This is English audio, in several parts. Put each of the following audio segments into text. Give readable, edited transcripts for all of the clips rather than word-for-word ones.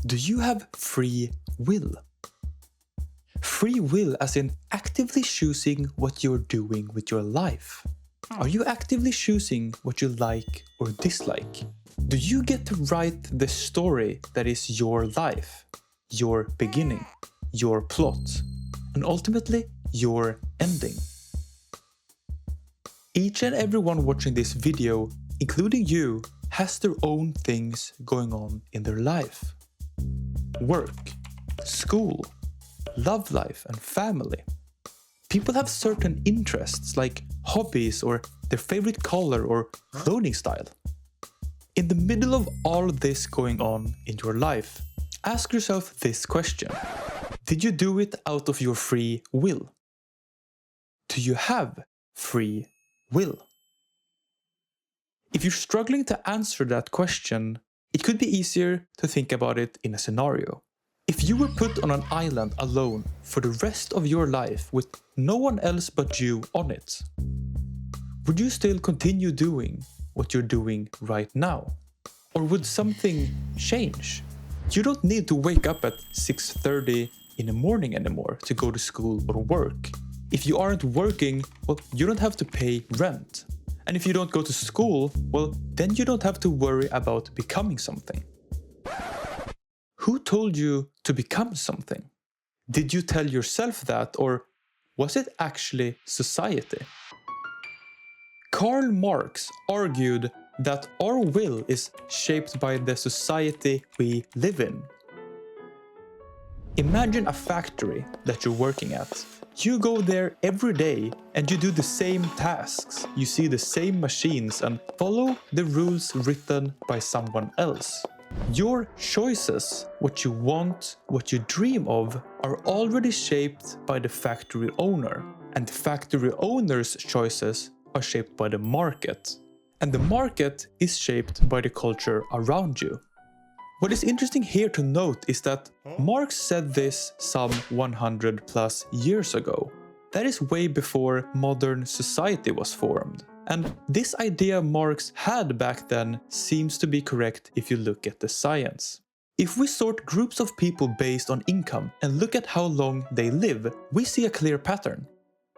Do you have free will? Free will as in actively choosing what you're doing with your life. Are you actively choosing what you like or dislike? Do you get to write the story that is your life, your beginning, your plot, and ultimately your ending? Each and everyone watching this video, including you, has their own things going on in their life. Work, school, love life, and family. People have certain interests like hobbies or their favorite color or clothing style. In the middle of all this going on in your life, ask yourself this question. Did you do it out of your free will? Do you have free will? If you're struggling to answer that question, it could be easier to think about it in a scenario. If you were put on an island alone for the rest of your life with no one else but you on it, would you still continue doing what you're doing right now? Or would something change? You don't need to wake up at 6:30 in the morning anymore to go to school or work. If you aren't working, well, you don't have to pay rent. And if you don't go to school, well, then you don't have to worry about becoming something. Who told you to become something? Did you tell yourself that, or was it actually society? Karl Marx argued that our will is shaped by the society we live in. Imagine a factory that you're working at. You go there every day and you do the same tasks. You see the same machines and follow the rules written by someone else. Your choices, what you want, what you dream of, are already shaped by the factory owner. And the factory owner's choices are shaped by the market. And the market is shaped by the culture around you. What is interesting here to note is that Marx said this some 100 plus years ago. That is way before modern society was formed. And this idea Marx had back then seems to be correct if you look at the science. If we sort groups of people based on income and look at how long they live, we see a clear pattern.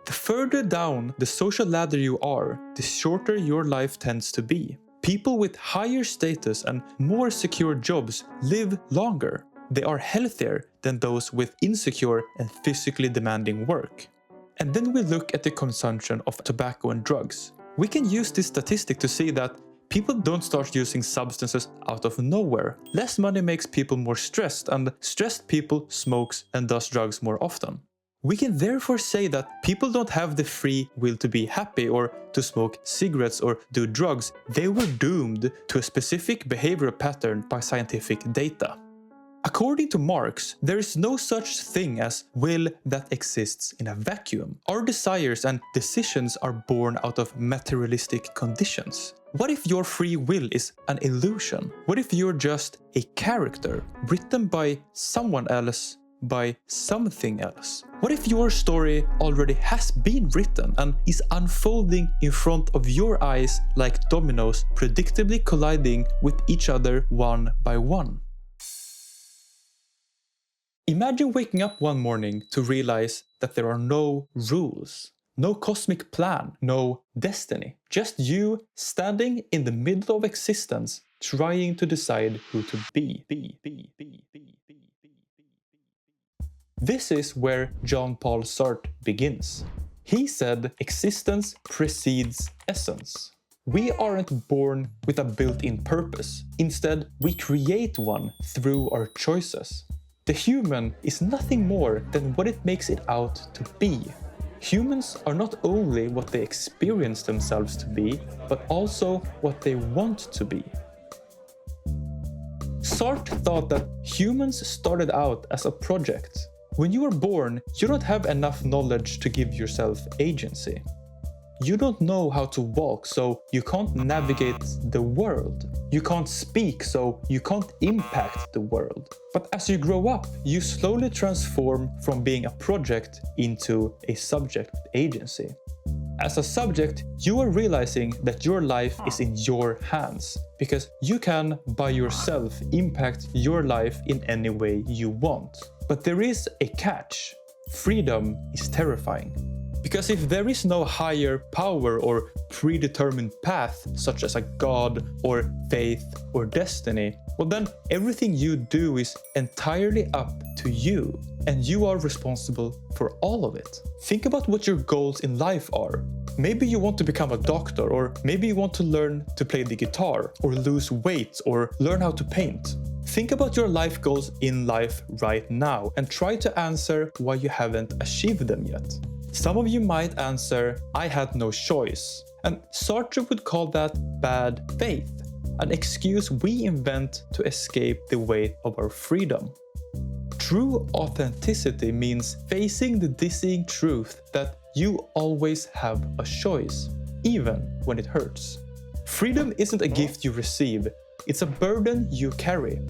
The further down the social ladder you are, the shorter your life tends to be. People with higher status and more secure jobs live longer. They are healthier than those with insecure and physically demanding work. And then we look at the consumption of tobacco and drugs. We can use this statistic to see that people don't start using substances out of nowhere. Less money makes people more stressed, and stressed people smokes and does drugs more often. We can therefore say that people don't have the free will to be happy or to smoke cigarettes or do drugs. They were doomed to a specific behavioral pattern by scientific data. According to Marx, there is no such thing as will that exists in a vacuum. Our desires and decisions are born out of materialistic conditions. What if your free will is an illusion? What if you're just a character written by someone else, by something else? What if your story already has been written and is unfolding in front of your eyes like dominoes, predictably colliding with each other one by one? Imagine waking up one morning to realize that there are no rules, no cosmic plan, no destiny. Just you standing in the middle of existence, trying to decide who to be. This is where Jean-Paul Sartre begins. He said existence precedes essence. We aren't born with a built-in purpose. Instead, we create one through our choices. The human is nothing more than what it makes it out to be. Humans are not only what they experience themselves to be, but also what they want to be. Sartre thought that humans started out as a project. When you are born, you don't have enough knowledge to give yourself agency. You don't know how to walk, so you can't navigate the world. You can't speak, so you can't impact the world. But as you grow up, you slowly transform from being a project into a subject with agency. As a subject, you are realizing that your life is in your hands, because you can, by yourself, impact your life in any way you want. But there is a catch. Freedom is terrifying. Because if there is no higher power or predetermined path, such as a god or faith or destiny, well then everything you do is entirely up to you, and you are responsible for all of it. Think about what your goals in life are. Maybe you want to become a doctor, or maybe you want to learn to play the guitar, or lose weight, or learn how to paint. Think about your life goals in life right now and try to answer why you haven't achieved them yet. Some of you might answer, I had no choice. And Sartre would call that bad faith, an excuse we invent to escape the weight of our freedom. True authenticity means facing the dizzying truth that you always have a choice, even when it hurts. Freedom isn't a gift you receive, it's a burden you carry.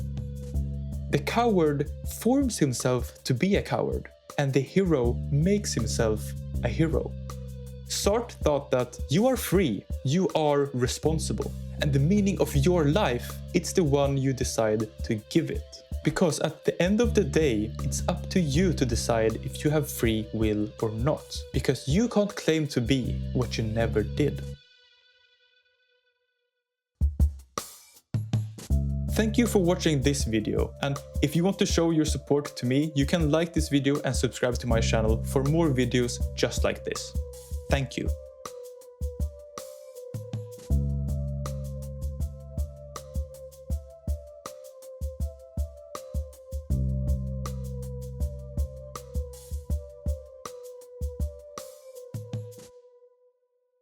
The coward forms himself to be a coward, and the hero makes himself a hero. Sartre thought that you are free, you are responsible, and the meaning of your life, it's the one you decide to give it. Because at the end of the day, it's up to you to decide if you have free will or not, because you can't claim to be what you never did. Thank you for watching this video, and if you want to show your support to me, you can like this video and subscribe to my channel for more videos just like this. Thank you.